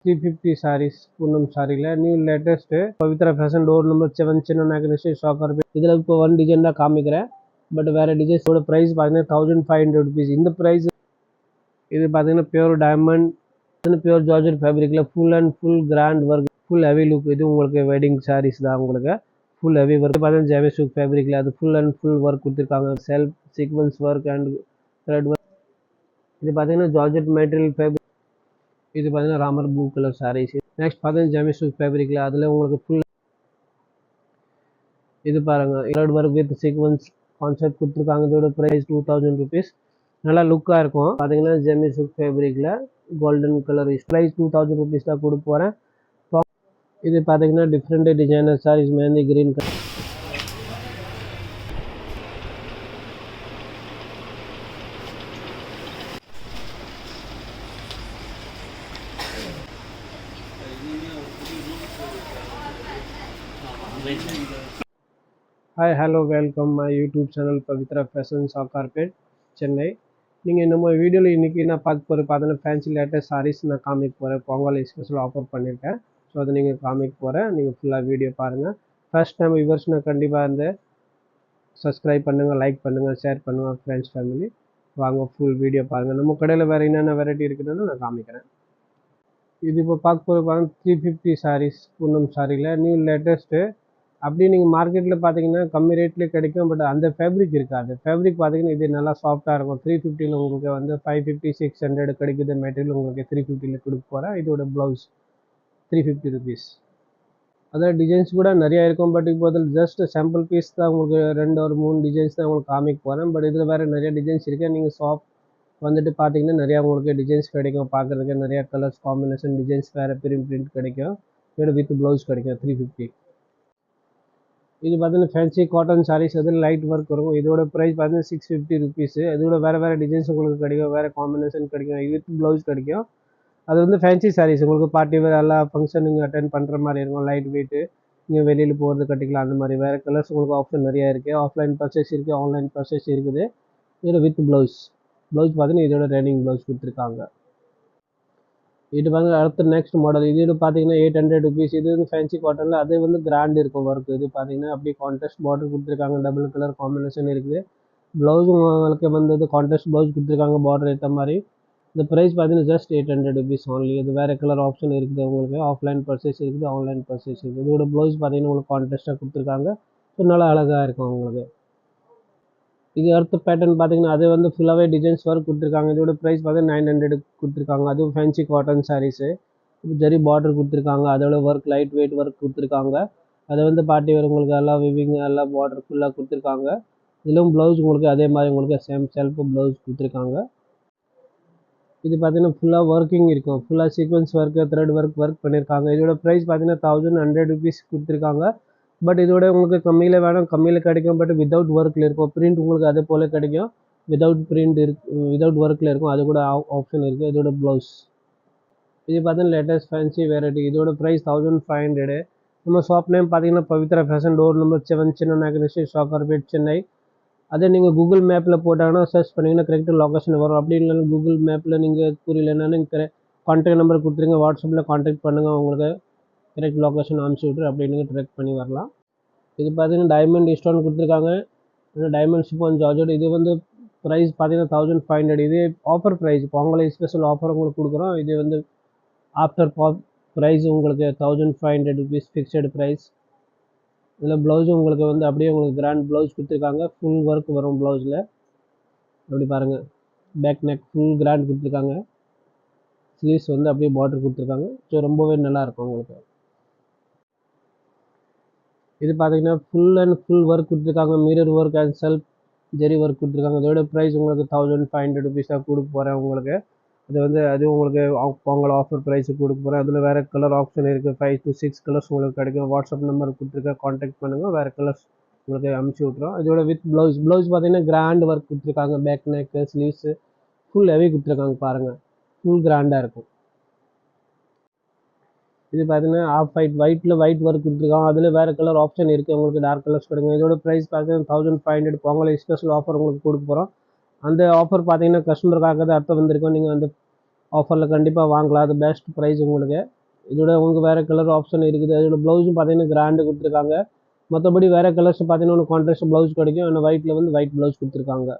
350 sarees Poonam சாரியில் new latest Pavithra fashion door number 7 சின்ன நகர் ஷாக்கர். இதில் இப்போ ஒன் டிசைன் தான் காமிக்கிறேன். பட் வேறு டிசைன்ஸோட ப்ரைஸ் பார்த்தீங்கன்னா 1500 rupees. இந்த ப்ரைஸ் இது பார்த்தீங்கன்னா பியூர் டைமண்ட் பியூர் ஜார்ஜெட் ஃபேப்ரிக்கில் full and full grand work, full heavy look. இது உங்களுக்கு வெட்டிங் சாரீஸ் தான். உங்களுக்கு ஃபுல் ஹெவி ஒர்க் பார்த்தீங்கன்னா ஜெமிசூக் ஃபேப்ரிக்கில் அது ஃபுல் அண்ட் ஃபுல் ஒர்க் கொடுத்துருக்காங்க. Self sequins work and thread work. இது பார்த்தீங்கன்னா ஜார்ஜெட் மெட்டீரியல் ஃபேப்ரிக். இது பார்த்தீங்கன்னா Ramar blue colour saris. Next பார்த்தீங்கன்னா ஜெமிசூக் ஃபேப்ரிக்கில் அதில் உங்களுக்கு ஃபுல் இது பாருங்கள் thread work with sequins concept கொடுத்துருக்காங்க. இதோட ப்ரைஸ் 2000 rupees. நல்லா லுக்காக இருக்கும். பார்த்தீங்கன்னா ஜெமிசூக் ஃபேப்ரிக்கில் கோல்டன் கலர் ப்ரைஸ் 2000 rupees தான் கொடுக்க போகிறேன். இது பார்த்தீங்கன்னா different designer saris mehndi green colour. Hi hello welcome my YouTube channel Pavithra Fashion carpet Chennai. நீங்கள் நம்ம வீடியோவில் இன்றைக்கி நான் பார்த்தீங்கன்னா ஃபேன்சி லேட்டஸ்ட் சாரீஸ் நான் காமிக்க போகிறேன். பொங்கல் ஸ்பெஷல் ஆஃபர் பண்ணியிருக்கேன். ஸோ அதை நீங்கள் காமிக்க போகிறேன். நீங்கள் ஃபுல்லாக வீடியோ பாருங்கள். ஃபர்ஸ்ட் டைம் வியூவர்ஸ்னால் கண்டிப்பாக இந்த சப்ஸ்கிரைப் பண்ணுங்கள், லைக் பண்ணுங்கள், ஷேர் பண்ணுங்கள் ஃப்ரெண்ட்ஸ் ஃபேமிலி. வாங்க ஃபுல் வீடியோ பாருங்கள். நம்ம கடையில் வேறு என்னென்ன வெரைட்டி இருக்குதுன்னு நான் காமிக்கிறேன். இது இப்போ பார்க்க போகிற 350 சாரீஸ் பூனம் சாரியில் நியூ லேட்டஸ்ட்டு. அப்படி நீங்கள் மார்க்கெட்டில் பார்த்தீங்கன்னா கம்மி ரேட்லேயே கிடைக்கும். பட் அந்த ஃபேப்ரிக் இருக்காது. ஃபேப்ரிக் பார்த்தீங்கன்னா இது நல்லா சாஃப்ட்டாக இருக்கும். 350 உங்களுக்கு வந்து 550 600 கிடைக்குது மெட்டீரியல். உங்களுக்கு 350 கொடுக்க போகிறேன். இதோட ப்ளவுஸ் 350 rupees. அதாவது டிசைன்ஸ் கூட நிறையா இருக்கும். பட் இப்போ அதில் ஜஸ்ட் சாம்பிள் பீஸ் தான். உங்களுக்கு 2 or 3 டிசைன்ஸ் தான் உங்களுக்கு காமிக்க போகிறேன். பட் இதில் வேறு நிறைய டிசைன்ஸ் இருக்குது. நீங்கள் ஷாப் வந்துட்டு பார்த்தீங்கன்னா நிறையா உங்களுக்கு டிசைன்ஸ் கிடைக்கும். பார்க்குறதுக்கு நிறையா கலர்ஸ் காம்பினேஷன் டிசைன்ஸ் வேறு பிரிண்ட் கிடைக்கும். இதோட வித் ப்ளவுஸ் கிடைக்கும் 350. இது பார்த்தீங்கன்னா ஃபேன்சி காட்டன் சாரீஸ். அதில் லைட் ஒர்க் வரும். இதோட ப்ரைஸ் பார்த்தீங்கன்னா 650 rupees. இதோட வேறு டிசைன்ஸ் உங்களுக்கு கிடைக்கும். வேறு காம்பினேஷன் கிடைக்கும். வித் ப்ளவுஸ் கிடைக்கும். அது வந்து ஃபேன்சி சாரீஸ். உங்களுக்கு பார்ட்டி வேறு எல்லா ஃபங்க்ஷன் நீங்கள் அட்டென்ட் பண்ணுற மாதிரி இருக்கும். லைட் வெயிட்டு நீங்கள் வெளியில் போகிறது கட்டிக்கலாம். அந்த மாதிரி வேறு கலர்ஸ் உங்களுக்கு ஆப்ஷன் நிறையா இருக்குது. ஆஃப்லைன் பர்ச்சேஸ் இருக்குது, ஆன்லைன் பர்ச்சேஸ் இருக்குது. இதோட வித் ப்ளவுஸ் பார்த்தீங்கன்னா இதோட ரன்னிங் ப்ளவுஸ் கொடுத்துருக்காங்க. இது வந்து அடுத்த நெக்ஸ்ட் மாடல். இது பார்த்தீங்கன்னா 800 rupees. இது வந்து ஃபேன்சி காட்டனில் அது வந்து கிராண்ட் இருக்கும் ஒர்க். இது பார்த்தீங்கன்னா அப்படியே கான்ட்ராஸ்ட் பார்டர் கொடுத்துருக்காங்க. டபுள் கலர் காம்பினேஷன் இருக்குது. ப்ளவுஸ் உங்களுக்கு வந்து கான்ட்ராஸ்ட் ப்ளவுஸ் கொடுத்துருக்காங்க பார்டர் ஏற்ற மாதிரி. இந்த ப்ரைஸ் பார்த்தீங்கன்னா ஜஸ்ட் 800 rupees only. இது வேறு கலர் ஆப்ஷன் இருக்குது. உங்களுக்கு ஆஃப்லைன் பர்ச்சேஸ் இருக்குது, ஆன்லைன் பர்ச்சேஸ் இருக்குது. இதோட ப்ளவுஸ் பார்த்தீங்கன்னா உங்களுக்கு கான்ட்ராஸ்ட்டாக கொடுத்துருக்காங்க. ஸோ நல்லா அழகாக இருக்கும் உங்களுக்கு. இது அடுத்த பேட்டர்ன் பார்த்தீங்கன்னா அது வந்து ஃபுல்லாகவே டிசைன்ஸ் ஒர்க் கொடுத்துருக்காங்க. இதோட ப்ரைஸ் பார்த்தீங்கன்னா 900 கொடுத்துருக்காங்க. அதுவும் fancy cotton saris. Zari border கொடுத்துருக்காங்க. அதோட ஒர்க் லைட் வெயிட் ஒர்க் கொடுத்துருக்காங்க. அதை வந்து பார்ட்டி வேறு உங்களுக்கு எல்லாம் விவிங் எல்லாம் பார்டர் ஃபுல்லாக கொடுத்துருக்காங்க. இதிலும் ப்ளவுஸ் உங்களுக்கு அதே மாதிரி உங்களுக்கு சேம் செல்ஃப் ப்ளவுஸ் கொடுத்துருக்காங்க. இது பார்த்தீங்கன்னா ஃபுல்லாக ஒர்க்கிங் இருக்கும். ஃபுல்லாக சீக்வன்ஸ் ஒர்க்கு த்ரெட் ஒர்க் பண்ணியிருக்காங்க. இதோட ப்ரைஸ் பார்த்தீங்கன்னா 1100 rupees கொடுத்துருக்காங்க. பட் இதோட உங்களுக்கு கம்மியில் வேணும், கம்மியில் கிடைக்கும். பட் வித்தவுட் ஒர்க்கில் இருக்கும். பிரிண்ட் உங்களுக்கு அதே போல் கிடைக்கும். வித்தவுட் ஒர்க்கில் இருக்கும். அது கூட ஆப்ஷன் இருக்குது. இதோட ப்ளவுஸ் இது பார்த்தீங்கன்னா லேட்டஸ்ட் ஃபேன்சி வெரைட்டி. இதோட ப்ரைஸ் 1500. நம்ம ஷாப் நேம் பார்த்தீங்கன்னா பவித்ரா ஃபேஷன் டோர் நம்பர் 7 சின்ன நகர் ஷாக்கர்பேட் சென்னை. அதே நீங்கள் கூகுள் மேப்பில் போட்டாங்கன்னா சர்ச் பண்ணிங்கன்னா கரெக்டாக லொக்கேஷன் வரும். அப்படி இல்லைன்னா கூகுள் மேப்பில் நீங்கள் புரியலன்னா நீங்கள் கான்டாக்ட் நம்பர் கொடுத்துருங்க. வாட்ஸ்அப்பில் கான்டாக்ட் பண்ணுங்கள். உங்களுக்கு கரெக்ட் லொக்கேஷன் அனுப்பிச்சி விட்ரு. அப்படி நீங்கள் ட்ரெக் பண்ணி வரலாம். இது பார்த்தீங்கன்னா டைமண்ட் ஸ்டோன் கொடுத்துருக்காங்க. Diamond chiffon georgette. இது வந்து ப்ரைஸ் பார்த்தீங்கன்னா 1500. இது offer price. Pongal special offer உங்களுக்கு கொடுக்குறோம். இது வந்து ஆஃப்டர் ப்ரைஸ் உங்களுக்கு 1500 rupees ஃபிக்ஸடு ப்ரைஸ். இதில் ப்ளவுஸும் உங்களுக்கு வந்து அப்படியே உங்களுக்கு கிராண்ட் ப்ளவுஸ் கொடுத்துருக்காங்க. ஃபுல் ஒர்க் வரும் ப்ளவுஸில். அப்படி பாருங்கள், பேக் நெக் ஃபுல் கிராண்ட் கொடுத்துருக்காங்க. ஸ்லீவ்ஸ் வந்து அப்படியே பார்டர் கொடுத்துருக்காங்க. ஸோ ரொம்பவே நல்லாயிருக்கும் உங்களுக்கு. இது பார்த்தீங்கன்னா ஃபுல் அண்ட் ஃபுல் ஒர்க் கொடுத்துருக்காங்க. Mirror work and self zari work கொடுத்துருக்காங்க. இதோட ப்ரைஸ் உங்களுக்கு 1500 rupees தான் கொடுக்க போகிறேன் உங்களுக்கு. அது உங்களுக்கு பொங்கல் ஆஃபர் ப்ரைஸுக்கு கொடுக்க போகிறேன். அதில் வேறு கலர் ஆப்ஷன் இருக்குது. 5 to 6 கலர்ஸ் உங்களுக்கு கிடைக்கும். வாட்ஸ்அப் நம்பர் கொடுத்துருக்க கான்டாக்ட் பண்ணுங்கள். வேறு கலர்ஸ் உங்களுக்கு அனுப்பிச்சி விட்றோம். இதோட வித் ப்ளவுஸ் பார்த்தீங்கன்னா கிராண்ட் ஒர்க் கொடுத்துருக்காங்க. Back neck sleeves full heavy கொடுத்துருக்காங்க. பாருங்கள், ஃபுல் கிராண்டாக இருக்கும். இது பார்த்தீங்கன்னா ஆஃப் ஒயிட் ஒர்க் கொடுத்துருக்காங்க. அதில் வேறு கலர் ஆப்ஷன் இருக்குது. உங்களுக்கு டார்க் கலர்ஸ் கிடைக்கும். இதோட ப்ரைஸ் பார்த்தீங்கன்னா 1500. பொங்கல் ஸ்பெஷல் ஆஃபர் உங்களுக்கு கொடுக்க போகிறோம். அந்த ஆஃபர் பார்த்தீங்கன்னா கஸ்டமருக்காக தான் அர்த்தம் வந்திருக்கும். நீங்கள் அந்த ஆஃபரில் கண்டிப்பாக வாங்கலாம். அது பெஸ்ட் ப்ரைஸ் உங்களுக்கு. இதோட உங்களுக்கு வேறு கலர் ஆப்ஷன் இருக்குது. அதோட ப்ளவுஸும் பார்த்தீங்கன்னா கிராண்டு கொடுத்துருக்காங்க. மற்றபடி வேறு கலர்ஸ் பார்த்தீங்கன்னா ஒன்று கான்ட்ராஸ்ட் ப்ளவுஸ் கிடைக்கும். இன்னும் ஒயிட்டில் வந்து ஒயிட் ப்ளவுஸ் கொடுத்துருக்காங்க.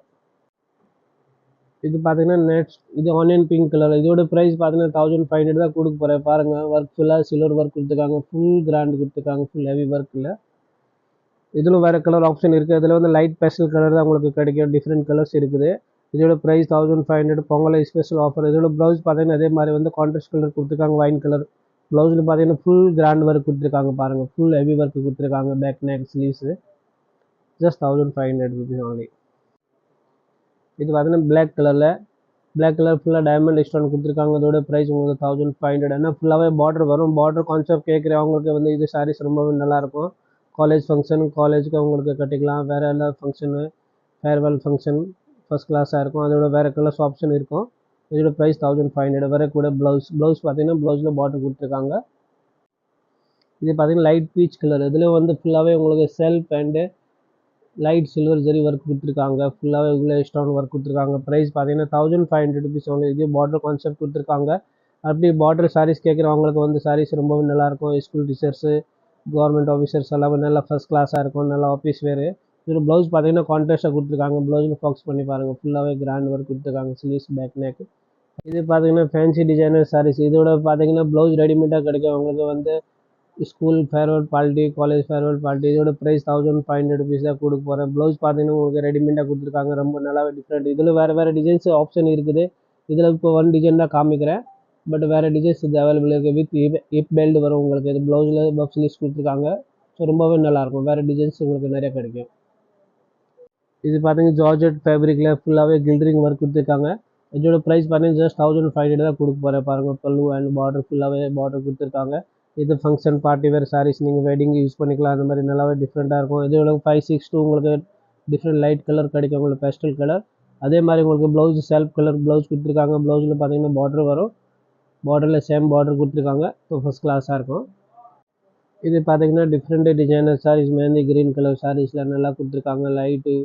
இது பார்த்தீங்கன்னா நெக்ஸ்ட் இது ஆனியன் பிங்க் கலர். இதோட ப்ரைஸ் பார்த்தீங்கன்னா 1500 தான் கொடுக்க போகிறேன். பாருங்கள், ஒர்க் ஃபுல்லாக சில்வர் ஒர்க் கொடுத்துருக்காங்க. ஃபுல் கிராண்ட் கொடுத்துருக்காங்க. ஃபுல் ஹெவி ஒர்க்கில். இதில் வேறு கலர் ஆப்ஷன் இருக்குது. அதில் வந்து லைட் பேஸ்டல் கலர் தான் உங்களுக்கு கிடைக்கும். டிஃப்ரெண்ட் கலர்ஸ் இருக்குது. இதோட ப்ரைஸ் 1500. Pongal special offer. இதோட ப்ளவுஸ் பார்த்தீங்கன்னா அதே மாதிரி வந்து கான்ட்ராஸ்ட் கலர் கொடுத்துருக்காங்க. வைன் கலர் ப்ளவுஸில் பார்த்தீங்கன்னா ஃபுல் கிராண்ட் ஒர்க் கொடுத்துருக்காங்க. பாருங்கள், ஃபுல் ஹெவி ஒர்க் கொடுத்துருக்காங்க. Back neck sleeves just 1500 rupees only. இது பார்த்தீங்கன்னா பிளாக் கலர் ஃபுல்லாக டைமண்ட் ஸ்டோன் கொடுத்துருக்காங்க. அதோட ப்ரைஸ் உங்களுக்கு 1500. ஏன்னா ஃபுல்லாகவே பார்டர் வரும். பார்டர் கான்செப்ட் கேட்குறவங்களுக்கு வந்து இது சாரீஸ் ரொம்பவே நல்லாயிருக்கும். காலேஜ் ஃபங்க்ஷன், காலேஜுக்கு அவங்களுக்கு கட்டிக்கலாம். வேறு எல்லா ஃபங்க்ஷனு, ஃபேர்வெல் ஃபங்க்ஷன் ஃபஸ்ட் கிளாஸாக இருக்கும். அதோட வேறு கலர்ஸ் ஆப்ஷன் இருக்கும். இதோட ப்ரைஸ் 1500. வேறு கூட ப்ளவுஸ் பார்த்தீங்கன்னா ப்ளவுஸில் பார்டர் கொடுத்துருக்காங்க. இது பார்த்தீங்கன்னா லைட் பீச் கலர். இதில் வந்து ஃபுல்லாகவே உங்களுக்கு self and light silver zari work கொடுத்துருக்காங்க. ஃபுல்லாகவே உள்ள ஸ்டோன் ஒர்க் கொடுத்துருக்காங்க. ப்ரைஸ் பார்த்தீங்கன்னா 1500 ருபீஸ் only. இது பார்டர் கான்செப்ட் கொடுத்துருக்காங்க. அப்படி பார்டர் சாரீஸ் கேட்குறவங்களுக்கு வந்து சாரீஸ் ரொம்பவே நல்லாயிருக்கும். ஸ்கூல் டீச்சர்ஸு, கவர்மெண்ட் ஆஃபீஸர்ஸ் எல்லாமே நல்லா ஃபஸ்ட் கிளாஸாக இருக்கும். நல்லா ஆஃபீஸ் வேறு. இது ப்ளவுஸ் பார்த்தீங்கன்னா கான்ட்ராஸ்ட்டாக கொடுத்துருக்காங்க. ப்ளவுஸில் ஃபோக்கஸ் பண்ணி பாருங்கள். ஃபுல்லாகவே கிராண்ட் ஒர்க் கொடுத்துருக்காங்க. Sleeves, back neck. இது பார்த்தீங்கன்னா ஃபேன்சி டிசைனர் சாரீஸ். இதோட பார்த்தீங்கன்னா ப்ளவுஸ் ரெடிமேடாக கிடைக்கும். உங்களுக்கு வந்து school farewell party, college farewell party. இதோட ப்ரைஸ் 1500 ருபீஸ் தான் கொடுக்க போகிறேன். ப்ளவுஸ் பார்த்தீங்கன்னா உங்களுக்கு ரெடிமேடாக கொடுத்துருக்காங்க. ரொம்ப நல்லாவே டிஃப்ரெண்ட். இதில் வேறு டிசைன்ஸ் ஆப்ஷன் இருக்குது. இதில் இப்போ ஒன் டிசைன் தான் காமிக்கிறேன். பட் வேறு டிசைன்ஸ் இது அவைலபிள் இருக்குது. வித் ஹிப் பெல்ட் வரும் உங்களுக்கு. இது ப்ளவுஸில் பஃப் ஸ்லீவ்ஸ் கொடுத்துருக்காங்க. ஸோ ரொம்பவே நல்லாயிருக்கும். வேறு டிசைன்ஸ் உங்களுக்கு நிறைய கிடைக்கும். இது பார்த்தீங்கன்னா ஜார்ஜெட் ஃபேப்ரிக்கில் ஃபுல்லாகவே கில்டரிங் ஒர்க் கொடுத்துருக்காங்க. இதோட ப்ரைஸ் பார்த்தீங்கன்னா ஜஸ்ட் 1500 தான் கொடுக்க போகிறேன். பாருங்கள், பல்லு அண்ட் பார்டர் ஃபுல்லாகவே பார்டர் கொடுத்துருக்காங்க. இது ஃபங்க்ஷன் பார்ட்டி வேறு சாரீஸ் நீங்கள் வெட்டிங் யூஸ் பண்ணிக்கலாம். அந்த மாதிரி நல்லாவே டிஃப்ரெண்ட்டாக இருக்கும். இதோட 562 உங்களுக்கு டிஃப்ரெண்ட் லைட் கலர் கிடைக்கும். உங்களுக்கு பேஸ்டல் கலர். அதே மாதிரி உங்களுக்கு ப்ளவுஸ் செல்ஃப் கலர் ப்ளவுஸ் கொடுத்துருக்காங்க. ப்ளவுஸில் பார்த்தீங்கன்னா பார்டர் வரும். பார்டரில் சேம் பார்டர் கொடுத்துருக்காங்க. ஸோ ஃபஸ்ட் கிளாஸாக இருக்கும். இது பார்த்தீங்கன்னா different designer saris. Mehndi green colour சாரீஸில் நல்லா கொடுத்துருக்காங்க. Light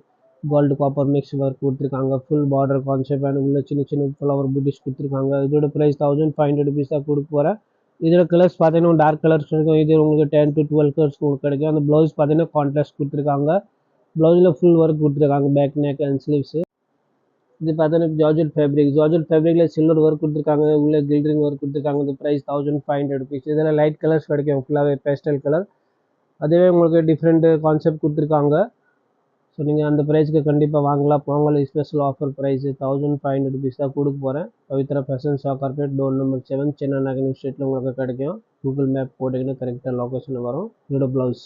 gold copper mix work கொடுத்துருக்காங்க. ஃபுல் பார்டர் கான்செப்ட் அண்ட் உள்ள சின்ன சின்ன ஃப்ளவர் புட்டிஸ் கொடுத்துருக்காங்க. இதோட ப்ரைஸ் 1500 ருபீஸ் தான் கொடுக்க போகிறேன். இதில் கலர்ஸ் பார்த்தீங்கன்னா டார்க் கலர்ஸ் இருக்கும். இது உங்களுக்கு 10 to 12 கலர்ஸ் உங்களுக்கு கிடைக்கும். அந்த ப்ளவுஸ் பார்த்தீங்கன்னா கான்ட்ராஸ்ட் கொடுத்துருக்காங்க. ப்ளவுஸில் ஃபுல் ஒர்க் கொடுத்துருக்காங்க. Back neck and sleeves. இது பார்த்தீங்கன்னா ஜார்ஜெட் ஃபேப்ரிக்கில் சில்வர் ஒர்க் கொடுத்துருக்காங்க. உள்ள கில்டரிங் ஒர்க் கொடுத்துருக்காங்க. இந்த ப்ரைஸ் 1500 ருபீஸ். இதில் லைட் கலர்ஸ் கிடைக்கும். ஃபுல்லாகவே பேஸ்டல் கலர். அதுவே உங்களுக்கு டிஃப்ரெண்ட் கான்செப்ட் கொடுத்துருக்காங்க. ஸோ நீங்கள் அந்த ப்ரைஸ்க்கு கண்டிப்பாக வாங்கலாம். Pongal special offer price 1500 rupees தான் கொடுக்க போகிறேன். Pavithra fashion shop corporate, door number 7, Chennai Nagar ஸ்ட்ரீட்டில் உங்களுக்கு கிடைக்கும். கூகுள் மேப் போட்டிங்கன்னா கரெக்டாக லொக்கேஷன் வரும். இதோட ப்ளவுஸ்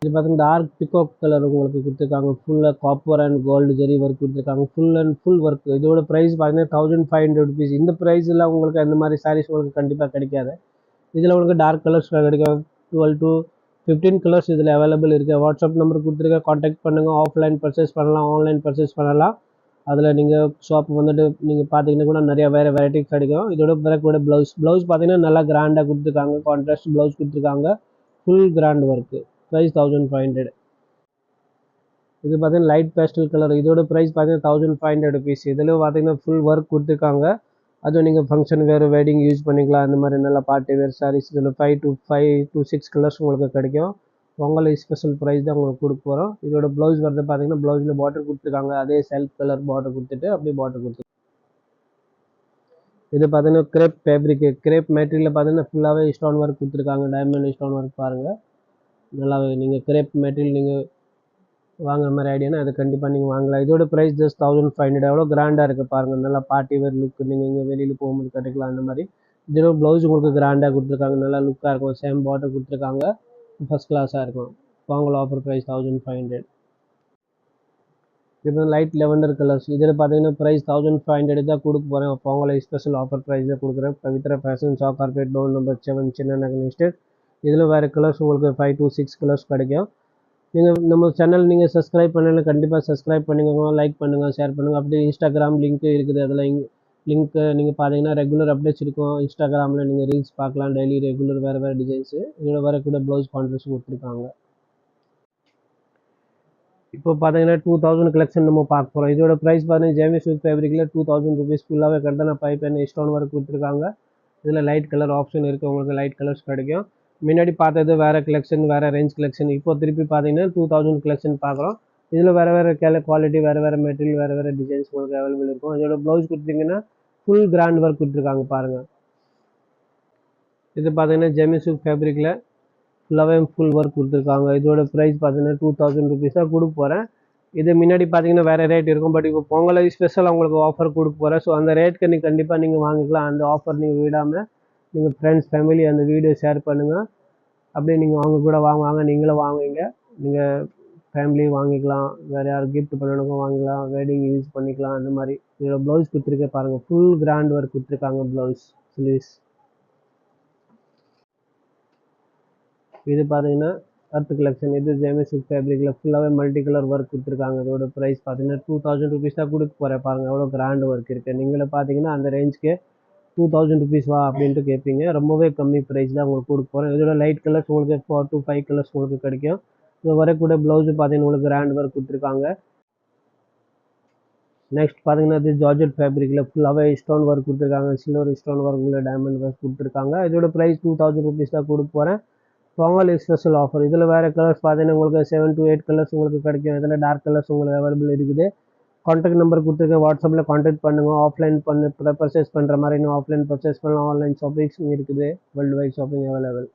இது பார்த்தீங்கன்னா டார்க் பிகாக் கலர் உங்களுக்கு கொடுத்துருக்காங்க. ஃபுல்லாக copper and gold zari work கொடுத்துருக்காங்க. Full work. இதோட ப்ரைஸ் பார்த்தீங்கன்னா 1500 ருபீஸ். இந்த ப்ரைஸில் உங்களுக்கு அந்த மாதிரி சாரீஸ் உங்களுக்கு கண்டிப்பாக கிடைக்காது. இதில் உங்களுக்கு டார்க் கலர்ஸ் கிடைக்கும். 12 to 15 கலர்ஸ் இதில் அவைலபிள் இருக்குது. வாட்ஸ்அப் நம்பர் கொடுத்துருக்கேன். காண்டாக்ட் பண்ணுங்கள். ஆஃப்லைன் பர்ச்சேஸ் பண்ணலாம், ஆன்லைன் பர்ச்சேஸ் பண்ணலாம். அதில் நீங்கள் ஷாப் வந்துட்டு நீங்கள் பார்த்தீங்கன்னா கூட நிறையா வேறு வெரைட்டி கிடைக்கும். இதோட கூட ப்ளவுஸ் பார்த்தீங்கன்னா நல்லா கிராண்டாக கொடுத்துருக்காங்க. கான்ட்ராஸ்ட் ப்ளவுஸ் கொடுத்துருக்காங்க. Full grand work. ப்ரைஸ் 1500. இது பார்த்தீங்கன்னா லைட் பேஸ்டல் கலர். இதோட ப்ரைஸ் பார்த்தீங்கன்னா 1500 ருபீஸ். இதில் பார்த்தீங்கன்னா ஃபுல் ஒர்க் கொடுத்துருக்காங்க. அதுவும் நீங்கள் ஃபங்க்ஷன் வேறு வெட்டிங் யூஸ் பண்ணிக்கலாம். அந்த மாதிரி நல்லா பார்ட்டி வேர் சாரீஸ். இதில் 5 to 6 கலர்ஸ் உங்களுக்கு கிடைக்கும். பொங்கல் ஸ்பெஷல் ப்ரைஸ் தான் உங்களுக்கு கொடுக்க போகிறோம். இதோட ப்ளவுஸ் வந்து பார்த்தீங்கன்னா ப்ளவுஸில் பார்டர் கொடுத்துருக்காங்க. அதே செல்ஃப் கலர் பார்டர் கொடுத்துட்டு அப்படியே பார்டர் கொடுத்து. இது பார்த்தீங்கன்னா கிரேப் மெட்டீரியலில் பார்த்தீங்கன்னா ஃபுல்லாகவே ஸ்டோன் ஒர்க் கொடுத்துருக்காங்க. டைமண்ட் ஸ்டோன் ஒர்க் பாருங்கள். நல்லாவே நீங்கள் கிரேப் மெட்டீரியல் நீங்கள் வாங்குற மாதிரி ஐடியானா அது கண்டிப்பாக நீங்கள் வாங்கலாம். இதோட ப்ரைஸ் ஜஸ்ட் 1500. எவ்வளோ கிராண்டாக இருக்குது பாருங்கள். நல்லா பார்ட்டி வேர் லுக். நீங்கள் இங்கே வெளியில் போகும்போது கட்டிக்கலாம். அந்த மாதிரி இதோட ப்ளவுஸ் உங்களுக்கு கிராண்டாக கொடுத்துருக்காங்க. நல்லா லுக்காக இருக்கும். சேம் பார்டர் கொடுத்துருக்காங்க. ஃபஸ்ட் கிளாஸாக இருக்கும். Pongal offer price 1500. இப்போ லைட் லெவண்டர் கலர்ஸ். இதில் பார்த்தீங்கன்னா ப்ரைஸ் 1500 தான் கொடுக்க போகிறேன். பொங்கல் ஸ்பெஷல் ஆஃபர் ப்ரைஸ் தான் கொடுக்குறேன். Pavithra fashion shop corporate, door number 7, Chennai Nagar street. இதில் வேறு கலர்ஸ் உங்களுக்கு 5 to 6 கலர்ஸ் கிடைக்கும். நீங்கள் நம்ம சேனல் நீங்கள் சப்ஸ்கிரைப் பண்ணல கண்டிப்பாக சப்ஸ்கிரைப் பண்ணிக்கோங்க. லைக் பண்ணுங்கள், ஷேர் பண்ணுங்கள். அப்படியே இன்ஸ்டாகிராம் லிங்க்கு இருக்குது. அதில் லிங்க்கு நீங்கள் பார்த்தீங்கன்னா ரெகுலர் அப்டேட்ஸ் இருக்கும். இன்ஸ்டாகிராமில் நீங்கள் ரீல்ஸ் பார்க்கலாம். டெய்லி ரெகுலர் வேறு டிசைன்ஸு. இதோட கூட ப்ளவுஸ் கான்ட்ராஸ்ட் கொடுத்துருக்காங்க. இப்போ பார்த்தீங்கன்னா 2000 கலெக்ஷன் நம்ம பார்க்க போகிறோம். இதோட ப்ரைஸ் பார்த்தீங்கன்னா ஜெமி சில்க் ஃபேப்ரிக்கில் 2000 ருபீஸ் ஃபுல்லாகவே கட்டண பைப் அண்ட் ஸ்டோன் ஒர்க் கொடுத்துருக்காங்க. இதில் லைட் கலர் ஆப்ஷன் இருக்குது, உங்களுக்கு லைட் கலர்ஸ் கிடைக்கும். முன்னாடி பார்த்தது வேறு கலெக்ஷன், வேறு ரேஞ்ச் கலெக்ஷன். இப்போ திருப்பி பார்த்தீங்கன்னா 2000 கலெக்ஷன் பார்க்குறோம். இதில் வேறு குவாலிட்டி, வேறு மெட்டீரியல், வேறு டிசைன்ஸ் உங்களுக்கு அவைலபிள் இருக்கும். இதோட ப்ளவுஸ் கொடுத்தீங்கன்னா ஃபுல் கிராண்ட் ஒர்க் கொடுத்துருக்காங்க பாருங்கள். இது பார்த்தீங்கன்னா ஜெமி சில்க் ஃபேப்ரிக்கில் ஃபுல்லாகவே ஃபுல் ஒர்க் கொடுத்துருக்காங்க. இதோட ப்ரைஸ் பார்த்தீங்கன்னா 2000 ருபீஸ் தான் கொடுக்க போகிறேன். இது முன்னாடி பார்த்தீங்கன்னா வேறு ரேட் இருக்கும், பட் இப்போ பொங்கல் ஸ்பெஷல் உங்களுக்கு ஆஃபர் கொடுக்க போகிறேன். ஸோ அந்த ரேட்டுக்கு நீங்கள் கண்டிப்பாக நீங்கள் வாங்கிக்கலாம். அந்த ஆஃபர் நீங்கள் விடாமல் நீங்கள் ஃப்ரெண்ட்ஸ் ஃபேமிலி அந்த வீடியோ ஷேர் பண்ணுங்கள். அப்படியே நீங்கள் அவங்க கூட வாங்குவாங்க, நீங்களும் வாங்குவீங்க. நீங்கள் ஃபேமிலி வாங்கிக்கலாம், வேறு யாரும் கிஃப்ட் பண்ணணுக்கும் வாங்கிக்கலாம், வெட்டிங் யூஸ் பண்ணிக்கலாம். அந்த மாதிரி இதோட ப்ளவுஸ் கொடுத்துருக்கேன் பாருங்கள், ஃபுல் கிராண்ட் ஒர்க் கொடுத்துருக்காங்க ப்ளவுஸ் ஸ்லீவ்ஸ். இது பார்த்தீங்கன்னா அர்த் கலெக்ஷன். இது ஜெமி சில்க் ஃபேப்ரிக்கில் ஃபுல்லாகவே மல்டி கலர் ஒர்க் கொடுத்துருக்காங்க. இதோட ப்ரைஸ் பார்த்தீங்கன்னா 2000 ருபீஸ் தான் கொடுக்க போகிறேன். பாருங்கள் எவ்வளோ கிராண்ட் ஒர்க் இருக்குது. நீங்களே பார்த்தீங்கன்னா அந்த ரேஞ்சுக்கு 2000 ருபீஸ் வா அப்படின்ட்டு கேட்பீங்க. ரொம்பவே கம்மி ப்ரைஸ் தான் உங்களுக்கு கொடுக்க போகிறேன். இதோட லைட் கலர்ஸ் உங்களுக்கு 4 to 5 கலர்ஸ் உங்களுக்கு கிடைக்கும். இது வரக்கூட ப்ளவுஸு பார்த்தீங்கன்னா உங்களுக்கு கிராண்ட் ஒர்க் கொடுத்துருக்காங்க. நெக்ஸ்ட் பார்த்தீங்கன்னா இது ஜார்ஜெட் ஃபேப்ரிக்கில் ஃபுல்லாகவே ஸ்டோன் ஒர்க் கொடுத்துருக்காங்க. சில்வர் ஸ்டோன் ஒர்க் உள்ள டைமண்ட் ஒர்க் கொடுத்துருக்காங்க. இதோட ப்ரைஸ் 2000 ருபீஸ் தான் கொடுக்க போகிறேன். Pongal special offer. இதில் வேறு கலர்ஸ் பார்த்தீங்கன்னா உங்களுக்கு 7 to 8 கலர்ஸ் உங்களுக்கு கிடைக்கும். இதில் டார்க் கலர்ஸ் உங்களுக்கு அவைலபிள் இருக்குது. கான்டாக்ட் நம்பர் கொடுத்துருக்கேன், வாட்ஸ்அப்பில் கான்டாக்ட் பண்ணுங்கள். ஆஃப்லைன் பர்ச்சேஸ் பண்ணுற மாதிரி இன்னும் ஆஃப்லைன் பர்ச்சேஸ் பண்ணலாம். ஆன்லைன் ஷாப்பிங் இருக்குது, வேர்ல்டு வைட் ஷாப்பிங் அவைலபிள்.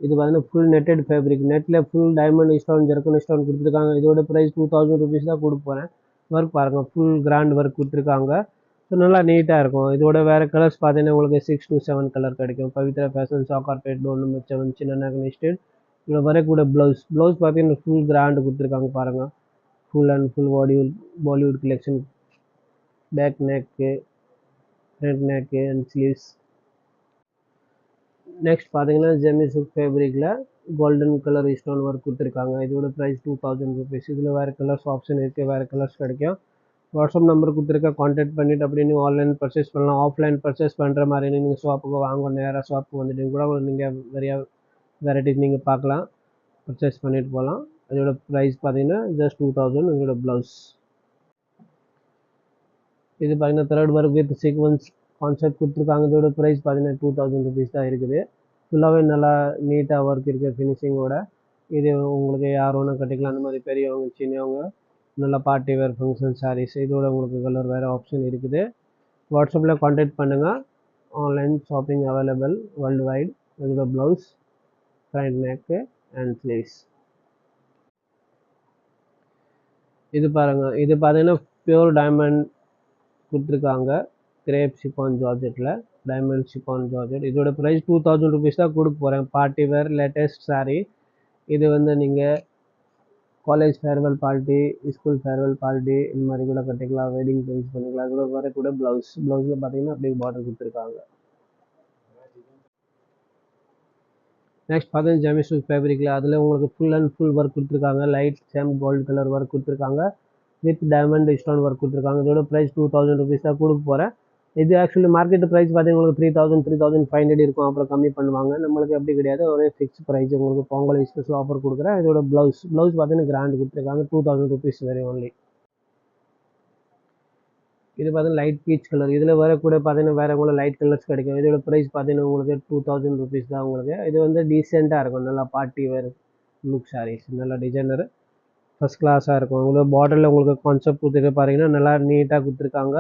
இது பார்த்தீங்கன்னா ஃபுல் நெட்டட் ஃபேப்ரிக், நெட்டில் ஃபுல் டைமண்ட் ஸ்டோன் ஜெர்கன் ஸ்டோன் கொடுத்துருக்காங்க. இதோட ப்ரைஸ் 2000 ருபீஸ் தான் கொடுக்க போகிறேன். ஒர்க் பாருங்கள், ஃபுல் கிராண்ட் ஒர்க் கொடுத்துருக்காங்க. ஸோ நல்லா நீட்டாக இருக்கும். இதோட வேறு கலர்ஸ் பார்த்தீங்கன்னா உங்களுக்கு 6 to 7 கலர் கிடைக்கும். Pavithra fashion Sowcarpet door number 7 சின்ன நெக்ஸ்டட். இதில் வரக்கூடிய ப்ளவுஸ் பார்த்தீங்கன்னா ஃபுல் கிராண்டு கொடுத்துருக்காங்க பாருங்கள். Full and full Bollywood collection. Back neck, front neck and sleeves. Next பார்த்தீங்கன்னா ஜெமி சில்க் ஃபேப்ரிக்கில் கோல்டன் கலர் ஸ்டோன் ஒர்க் கொடுத்துருக்காங்க. இதோட ப்ரைஸ் 2000 ருபீஸ். இதில் வேறு கலர்ஸ் ஆப்ஷன் இருக்குது, வேறு கலர்ஸ் கிடைக்கும். வாட்ஸ்அப் நம்பர் கொடுத்துருக்க, கான்டாக்ட் பண்ணிவிட்டு அப்படி நீங்கள் ஆன்லைன் பர்ச்சேஸ் பண்ணலாம். ஆஃப்லைன் பர்ச்சேஸ் பண்ணுற மாதிரி நீங்கள் ஷாப்புக்கு வாங்க, நேராக ஷாப்புக்கு வந்துட்டு கூட நீங்கள் வெரைட்டிஸ் நீங்கள் பார்க்கலாம், பர்ச்சேஸ் பண்ணிட்டு போகலாம். அதோட ப்ரைஸ் பார்த்தீங்கன்னா ஜஸ்ட் 2000. இதோட ப்ளவுஸ் இது பார்த்தீங்கன்னா thread work with sequins concept கொடுத்துருக்காங்க. இதோட ப்ரைஸ் பார்த்தீங்கன்னா 2000 ருபீஸ் தான் இருக்குது. ஃபுல்லாகவே நல்லா நீட்டாக ஒர்க் இருக்குது ஃபினிஷிங்கோட. இது உங்களுக்கு யார் வேணால் கட்டிக்கலாம், அந்த மாதிரி பெரியவங்க சின்னவங்க நல்லா பார்ட்டி வேர் ஃபங்க்ஷன் சாரீஸ். இதோட உங்களுக்கு கலர் வேறு ஆப்ஷன் இருக்குது. வாட்ஸ்அப்பில் கான்டாக்ட் பண்ணுங்கள். Online shopping available worldwide. இதோட blouse, front neck and sleeves. இது பாருங்கள், இது பார்த்தீங்கன்னா பியூர் டைமண்ட் கொடுத்துருக்காங்க. கிரேப் ஷிஃபான் ஜார்ஜெட்டில் டைமண்ட் ஷிஃபான் ஜார்ஜெட். இதோட ப்ரைஸ் 2000 ருபீஸ் தான் கொடுக்க போகிறேன். Party wear latest sari. இது வந்து நீங்கள் college farewell party, school farewell party இந்த மாதிரி கூட கட்டிக்கலாம், வெட்டிங் யூஸ் பண்ணிக்கலாம். கூட வரக்கூட ப்ளவுஸில் பார்த்தீங்கன்னா அப்படியே பார்டர் கொடுத்துருக்காங்க. நெக்ஸ்ட் பார்த்தீங்கன்னா ஜெமி சில்க் ஃபேப்ரிக்கில் அதில் உங்களுக்கு ஃபுல் அண்ட் ஃபுல் ஒர்க் கொடுத்துருக்காங்க. Light same gold colour work கொடுத்துருக்காங்க வித் டைமண்ட் ஸ்டோன் ஒர்க் கொடுத்துருக்காங்க. இதோட ப்ரைஸ் 2000 ருபீஸ் தான் கொடுக்க போகிறேன். இது ஆக்சுவலி மார்க்கெட் ப்ரைஸ் பார்த்தீங்கன்னா உங்களுக்கு 3500 இருக்கும், அப்புறம் கம்மி பண்ணுவாங்க. நம்மளுக்கு எப்படி கிடையாது, ஒரே ஃபிக்ஸ் ப்ரைஸ். உங்களுக்கு பொங்கல் ஸ்பெஷல் ஆஃபர் கொடுக்குறேன். இதோட ப்ளவுஸ் பார்த்தீங்கன்னா கிராண்ட் கொடுத்துருக்காங்க, 2000 ருபீஸ் வெரி ஒன்லி. இது பார்த்தீங்கன்னா லைட் பீச் கலர். இதில் வரக்கூட பார்த்தீங்கன்னா வேறு உங்களுக்கு லைட் கலர்ஸ் கிடைக்கும். இதோட ப்ரைஸ் பார்த்தீங்கன்னா உங்களுக்கு 2000 ருபீஸ் தான் உங்களுக்கு. இது வந்து டீசெண்டாக இருக்கும், நல்லா பார்ட்டி வேர் லுக் சாரீஸ், நல்லா டிசைனர் ஃபஸ்ட் கிளாஸாக இருக்கும். உங்களுக்கு பார்டரில் உங்களுக்கு கான்செப்ட் கொடுத்துருக்க பாருங்கன்னா நல்லா நீட்டாக கொடுத்துருக்காங்க.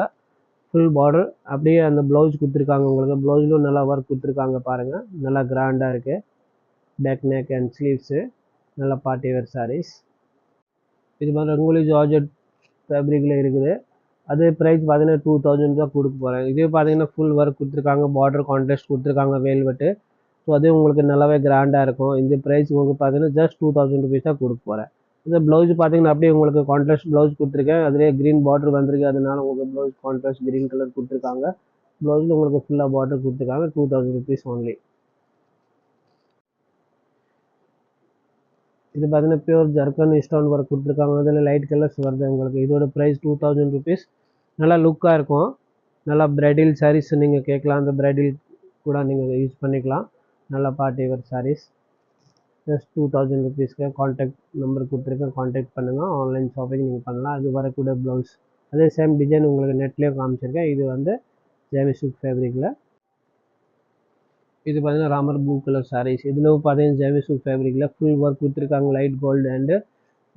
ஃபுல் பார்டர் அப்படியே அந்த ப்ளவுஸ் கொடுத்துருக்காங்க. உங்களுக்கு ப்ளவுஸ்லும் நல்லா ஒர்க் கொடுத்துருக்காங்க பாருங்கள், நல்லா கிராண்டாக இருக்குது. பேக் நெக் அண்ட் ஸ்லீவ்ஸு, நல்லா பார்ட்டி வேர் சாரீஸ். இது மாதிரி ரங்கோலி ஜார்ஜெட் ஃபேப்ரிக்கில் இருக்குது. அது ப்ரைஸ் பார்த்தீங்கன்னா 2000 தான் கொடுக்க போகிறேன். இதே பார்த்தீங்கன்னா ஃபுல் ஒர்க் கொடுத்துருக்காங்க, பார்டர் கான்ட்ராஸ்ட் கொடுத்துருக்காங்க வேல்வெட்டு. ஸோ அது உங்களுக்கு நல்லாவே கிராண்டாக இருக்கும். இந்த ப்ரைஸ் உங்களுக்கு பார்த்தீங்கன்னா ஜஸ்ட் 2000 ருபீஸ் தான் கொடுக்க போகிறேன். இந்த ப்ளவுஸ் பார்த்தீங்கன்னா அப்படியே உங்களுக்கு கான்ட்ராஸ்ட் ப்ளவுஸ் கொடுத்துருக்கேன். அதிலே க்ரீன் பார்டர் வந்திருக்கு, அதனால உங்களுக்கு ப்ளவுஸ் கான்ட்ராஸ்ட் க்ரீன் கலர் கொடுத்துருக்காங்க. ப்ளவுஸில் உங்களுக்கு ஃபுல்லாக பார்டர் கொடுத்துருக்காங்க, 2000 ருபீஸ் ஒன்லி. இது பார்த்தீங்கன்னா பியூர் ஜர்கன் ஸ்டோன் ஒர்க் கொடுத்துருக்காங்க. அதில் லைட் கலர்ஸ் வருது உங்களுக்கு. இதோட ப்ரைஸ் 2000 ருபீஸ். நல்லா லுக்காக இருக்கும். நல்லா பிரைடல் சாரீஸ் நீங்கள் கேட்கலாம், அந்த பிரைடல் கூட நீங்கள் யூஸ் பண்ணிக்கலாம். நல்லா பார்ட்டி வேர் சாரீஸ். ஜஸ்ட் 2000 ருபீஸ்க்கு காண்டாக்ட் நம்பர் கொடுத்துருக்கேன், காண்டாக்ட் பண்ணுங்கள். ஆன்லைன் ஷாப்பிங் நீங்கள் பண்ணலாம். அது வரக்கூடிய ப்ளவுஸ் அதே சேம் டிசைன் உங்களுக்கு நெட்லேயும் காமிச்சிருக்கேன். இது வந்து ஜேமி சில்க் ஃபேப்ரிக்கில். இது பார்த்தீங்கன்னா ராமர் ப்ளூ கலர் சாரீஸ். இதில் பார்த்தீங்கன்னா ஜேமி சில்க் ஃபேப்ரிக்கில் ஃபுல் ஒர்க் கொடுத்துருக்காங்க. Light gold and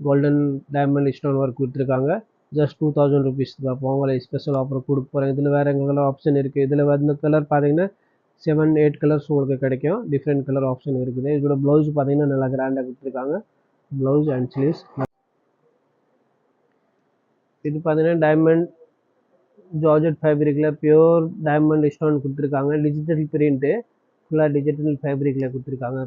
golden diamond stone work கொடுத்துருக்காங்க. ஜஸ்ட் 2000 ருபீஸ் தான். பொங்கல் ஸ்பெஷல் ஆஃபர் கொடுக்க போகிறேன். இதில் வேறு கலர் ஆப்ஷன் இருக்குது. இதில் வந்து கலர் பார்த்தீங்கன்னா 7-8 கலர்ஸ் உங்களுக்கு கிடைக்கும். டிஃப்ரெண்ட் கலர் ஆப்ஷன் இருக்குது. இதோட ப்ளவுஸ் பார்த்தீங்கன்னா நல்லா கிராண்டாக கொடுத்துருக்காங்க. Blouse and sleeves. இது பார்த்தீங்கன்னா டைமண்ட் ஜார்ஜெட் ஃபேப்ரிக்கில் பியூர் டைமண்ட் ஸ்டோன் கொடுத்துருக்காங்க. டிஜிட்டல் பிரிண்ட்டு ஃபுல்லாக டிஜிட்டல் ஃபேப்ரிக்கில் கொடுத்துருக்காங்க.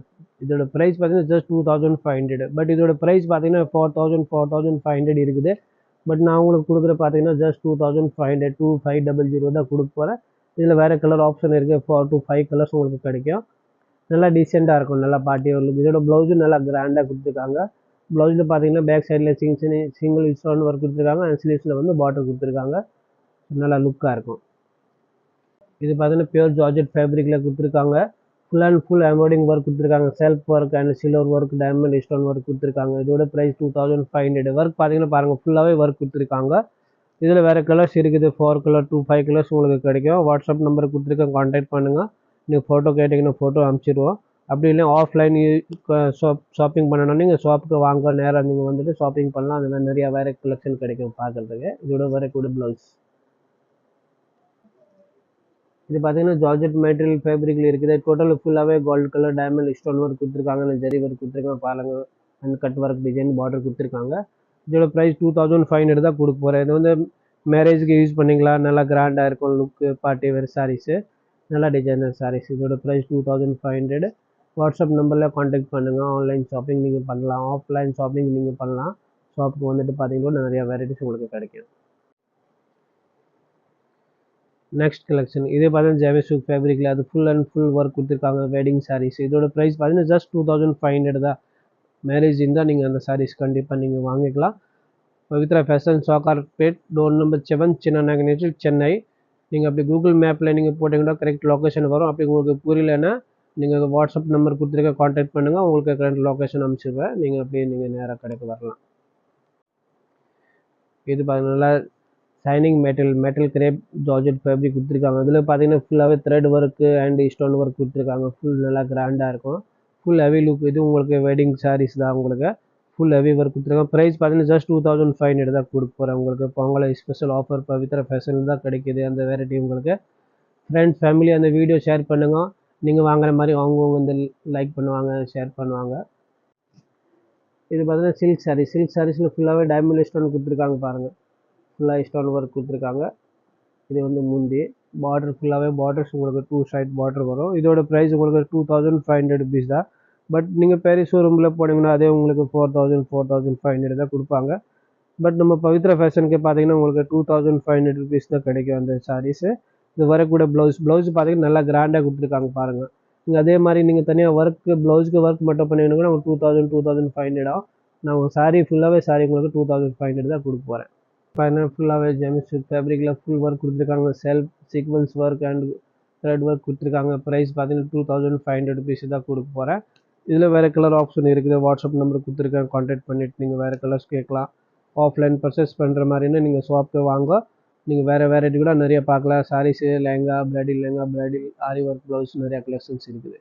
இதோட ப்ரைஸ் பார்த்தீங்கன்னா ஜஸ்ட் 2500. பட் இதோட ப்ரைஸ் பார்த்தீங்கன்னா 4500 இருக்குது. பட் நான் உங்களுக்கு கொடுக்குற பார்த்தீங்கன்னா ஜஸ்ட் 2500, 2500 தான் கொடுக்க போகிறேன். இதில் வேறு கலர் ஆப்ஷன் இருக்குது. 4 to 5 கலர்ஸ் உங்களுக்கு கிடைக்கும். நல்லா டீசெண்டாக இருக்கும், நல்லா பார்ட்டி ஒரு லுக். இதோட ப்ளவுஸும் நல்லா கிராண்டாக கொடுத்துருக்காங்க. ப்ளவுஸில் பார்த்தீங்கன்னா பேக் சைடில் சிங்கிள் ஸ்டோன் ஒர்க் கொடுத்துருக்காங்க. அண்ட் ஸ்லீவ்ஸில் வந்து பார்டர் கொடுத்துருக்காங்க. நல்லா லுக்காக இருக்கும். இது பார்த்தீங்கன்னா பியூர் ஜார்ஜெட் ஃபேப்ரிக்கில் கொடுத்துருக்காங்க. Full and full embroidering work கொடுத்துருக்காங்க. Self work and silver work, diamond stone work கொடுத்துருக்காங்க. இதோட ப்ரைஸ் 2500. ஒர்க் பார்த்தீங்கன்னா பாருங்கள், ஃபுல்லாகவே ஒர்க் கொடுத்துருக்காங்க. இதில் வேறு கலர்ஸ் இருக்குது. 4 கலர் to 5 கலர்ஸ் உங்களுக்கு கிடைக்கும். வாட்ஸ்அப் நம்பர் கொடுத்துருக்கேன், கான்டாக்ட் பண்ணுங்கள். நீங்கள் ஃபோட்டோ கேட்டிங்கன்னா ஃபோட்டோ அனுப்பிச்சிடுவோம். அப்படி இல்லை ஆஃப்லைன் ஷாப்பிங் பண்ணணும், நீங்கள் ஷாப்புக்கு வாங்க, நேராக நீங்கள் வந்துட்டு ஷாப்பிங் பண்ணலாம். அந்த மாதிரி நிறையா வேறு கலெக்ஷன் கிடைக்கும் பார்க்குறதுக்கு. இதோட வரக்கூடிய ப்ளவுஸ் இது பார்த்தீங்கன்னா ஜார்ஜெட் மெட்டீரியல் ஃபேப்ரிக்கில் இருக்குது. டோட்டல் ஃபுல்லாகவே gold colour diamond stone work கொடுத்துருக்காங்க. ஜரி ஒர்க் கொடுத்துருக்காங்க பாருங்க. And cut work design border கொடுத்துருக்காங்க. இதோட ப்ரைஸ் 2500 தான் கொடுக்க போகிறேன். இது வந்து மேரேஜுக்கு யூஸ் பண்ணிக்கலாம். நல்லா கிராண்டாக இருக்கும் லுக்கு. பார்ட்டி வேர் சாரீஸு, நல்லா டிசைனர் சாரீஸ். இதோட ப்ரைஸ் 2500. வாட்ஸ்அப் நம்பரில் கான்டாக்ட் பண்ணுங்கள். ஆன்லைன் ஷாப்பிங் நீங்கள் பண்ணலாம், ஆஃப்லைன் ஷாப்பிங் நீங்கள் பண்ணலாம். ஷாப்புக்கு வந்துட்டு பார்த்தீங்கன்னா நிறையா வெரைட்டிஸ் உங்களுக்கு கிடைக்கும். நெக்ஸ்ட் கலெக்ஷன் இது பார்த்தீங்கன்னா ஜேமி சில்க் ஃபேப்ரிக்கில் அது ஃபுல் அண்ட் ஃபுல் ஒர்க் கொடுத்துருக்காங்க. வெட்டிங் சாரீஸ். இதோட ப்ரைஸ் பார்த்தீங்கன்னா ஜஸ்ட் 2500 தான். மேரேஜ் இருந்தால் நீங்கள் அந்த சாரீஸ் கண்டிப்பாக நீங்கள் வாங்கிக்கலாம். Pavithra fashion Sowcarpet, door number 7, சின்ன நகர், சென்னை. நீங்கள் அப்படி கூகுள் மேப்பில் நீங்கள் போட்டிங்கன்னா கரெக்ட் லொக்கேஷன் வரும். அப்படி உங்களுக்கு புரியலன்னா நீங்கள் வாட்ஸ்அப் நம்பர் கொடுத்துருக்க கான்டாக்ட் பண்ணுங்கள். உங்களுக்கு கரெக்ட் லொக்கேஷன் அனுப்பிச்சிடுவேன். நீங்கள் அப்படியே நீங்கள் நேராக கடைக்கு வரலாம். இது பார்த்தீங்கன்னா shining metal crepe georgette fabric கொடுத்துருக்காங்க. அதில் பார்த்தீங்கன்னா ஃபுல்லாகவே thread work and stone work கொடுத்துருக்காங்க. ஃபுல் நல்லா கிராண்டாக இருக்கும். Full heavy look. இது உங்களுக்கு வெட்டிங் சாரீஸ் தான். உங்களுக்கு ஃபுல் ஹெவி ஒர்க் கொடுத்துருக்காங்க. ப்ரைஸ் பார்த்தீங்கன்னா ஜஸ்ட் 2500 தான் கொடுக்க போகிறேன். உங்களுக்கு Pongal special offer Pavithra Fashion தான் கிடைக்கிது. அந்த வெரைட்டி உங்களுக்கு ஃப்ரெண்ட்ஸ் ஃபேமிலி அந்த வீடியோ ஷேர் பண்ணுங்கள். நீங்கள் வாங்குற மாதிரி அவங்கவுங்க வந்து லைக் பண்ணுவாங்க, ஷேர் பண்ணுவாங்க. இது பார்த்தீங்கன்னா சில்க் சாரீஸ். சில்க் சாரீஸில் ஃபுல்லாகவே டைமண்ட் ஸ்டோன் கொடுத்துருக்காங்க பாருங்கள். ஃபுல்லாக ஸ்டோன் ஒர்க் கொடுத்துருக்காங்க. இது வந்து முந்தி பார்டர் ஃபுல்லாகவே பார்டர்ஸ் உங்களுக்கு 2 சைட் பார்டர் வரும். இதோட ப்ரைஸ் உங்களுக்கு 2500 ருபீஸ் தான். பட் நீங்கள் பெரிய ஷோரூமில் போனீங்கன்னா அதே உங்களுக்கு 4500 தான் கொடுப்பாங்க. பட் நம்ம பவித்ரா ஃபேஷனுக்கு பார்த்தீங்கன்னா உங்களுக்கு 2500 ருபீஸ் தான் கிடைக்கும் அந்த சாரீஸு. இது வரக்கூட ப்ளவுஸ் பார்த்தீங்கன்னா நல்லா கிராண்டாக கொடுத்துருக்காங்க பாருங்கள். நீங்கள் அதே மாதிரி நீங்கள் தனியாக ஒர்க்கு ப்ளவுஸுக்கு ஒர்க் மட்டும் பண்ணிங்கன்னா கூட உங்களுக்கு 2500 ஆகும். நான் உங்கள் சாரீ ஃபுல்லாகவே உங்களுக்கு 2500 தான் கொடுக்க போகிறேன். பார்த்தீங்கன்னா ஃபுல்லாகவே ஜேமி சில்க் ஃபேப்ரிக்கில் ஃபுல் ஒர்க் கொடுத்துருக்காங்க. Self sequins work and thread work கொடுத்துருக்காங்க. ப்ரைஸ் பார்த்தீங்கன்னா 2500 ருபீஸ் தான் கொடுக்க போகிறேன். இதில் வேறு கலர் ஆப்ஷன் இருக்குது. வாட்ஸ்அப் நம்பர் கொடுத்துருக்கேன், கான்டாக்ட் பண்ணிவிட்டு நீங்கள் வேறு கலர்ஸ் கேட்கலாம். ஆஃப்லைன் பர்ச்சேஸ் பண்ணுற மாதிரின்னா நீங்கள் ஷாப்புக்கு வாங்க. நீங்கள் வேறு வெரைட்டி கூட நிறைய பார்க்கலாம். Saris, lehenga, bridal aari work blouse நிறையா கலெக்ஷன்ஸ் இருக்குது.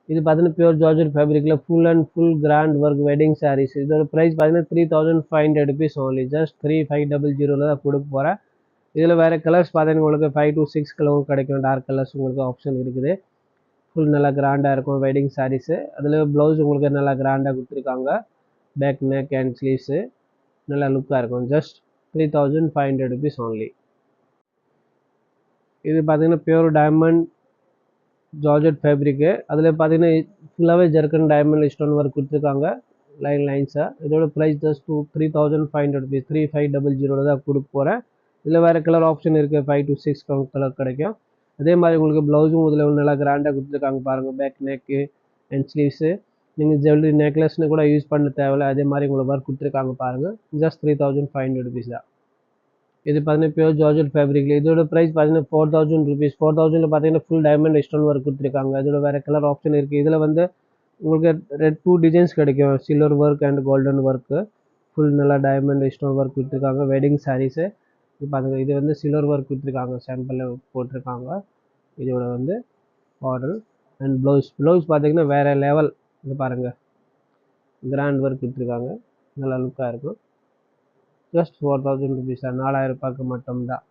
இது பார்த்தீங்கன்னா பியூர் ஜார்ஜெட் ஃபேப்ரிக்கில் full and full grand work wedding saris. இதோட ப்ரைஸ் பார்த்தீங்கன்னா 3500 ருபீஸ் ஓன்லி. ஜஸ்ட் 3500 தான் கொடுக்க போகிறேன். இதில் வேறு கலர்ஸ் பார்த்தீங்கன்னா உங்களுக்கு 5 to 6 கலரும் கிடைக்கும். டார்க் கலர்ஸ் உங்களுக்கு ஆப்ஷன் இருக்குது. ஃபுல் நல்லா கிராண்டாக இருக்கும் வெட்டிங் சாரீஸு. அதில் ப்ளவுஸ் உங்களுக்கு நல்லா கிராண்டாக கொடுத்துருக்காங்க. பேக் நெக் அண்ட் ஸ்லீவ்ஸு நல்லா லுக்காக இருக்கும். Just 3500 rupees only. இது பார்த்தீங்கன்னா பியூர் டைமண்ட் ஜார்ஜெட் ஃபேப்ரிக்கு. அதில் பார்த்தீங்கன்னா ஃபுல்லாகவே ஜர்க்கன் டைமண்ட் ஸ்டோன் ஒர்க் கொடுத்துருக்காங்க லைன்ஸாக. இதோட ப்ரைஸ் ஜஸ்ட் 3500 ருபீஸ். 3500 தான் கொடுக்க போகிறேன். இதில் வேறு கலர் ஆப்ஷன் இருக்குது. 5 to 6 கலர் கிடைக்கும். அதே மாதிரி உங்களுக்கு ப்ளவுஸும் இதில் நல்லா கிராண்டாக கொடுத்துருக்காங்க பாருங்கள். Back neck and sleeves. நீங்கள் ஜுவல்லரி நெக்லஸ்னு கூட யூஸ் பண்ண தேவையில்ல. அதே மாதிரி உங்களுக்கு ஒர்க் கொடுத்துருக்காங்க பாருங்கள். ஜஸ்ட் 3500 ருபீஸ் தான். இது பார்த்தீங்கன்னா பியூர் ஜார்ஜெட் ஃபேப்ரிக்கில் இதோட ப்ரைஸ் பார்த்தீங்கன்னா 4000 ருபீஸ். 4000 பார்த்தீங்கன்னா ஃபுல் டைமண்ட் ஸ்டோன் ஒர்க் கொடுத்துருக்காங்க. இதோட வேறு கலர் ஆப்ஷன் இருக்குது. இதில் வந்து உங்களுக்கு 2 டிசைன்ஸ் கிடைக்கும், silver work and golden work. Full நல்லா டைமண்ட் ஸ்டோன் ஒர்க் கொடுத்துருக்காங்க. வெட்டிங் சாரீஸு இது பாருங்கள். இது வந்து சில்வர் ஒர்க் கொடுத்துருக்காங்க, சாம்பிளில் போட்டிருக்காங்க. இதோட வந்து மாடல் அண்ட் ப்ளவுஸ் பார்த்தீங்கன்னா வேறு லெவல். இது பாருங்கள், கிராண்ட் ஒர்க் கொடுத்துருக்காங்க, நல்லா லுக்காக இருக்கும். ஜஸ்ட் 4000 ருபீஸ் தான், 4000 ரூபாய்க்கு மட்டும்தான்.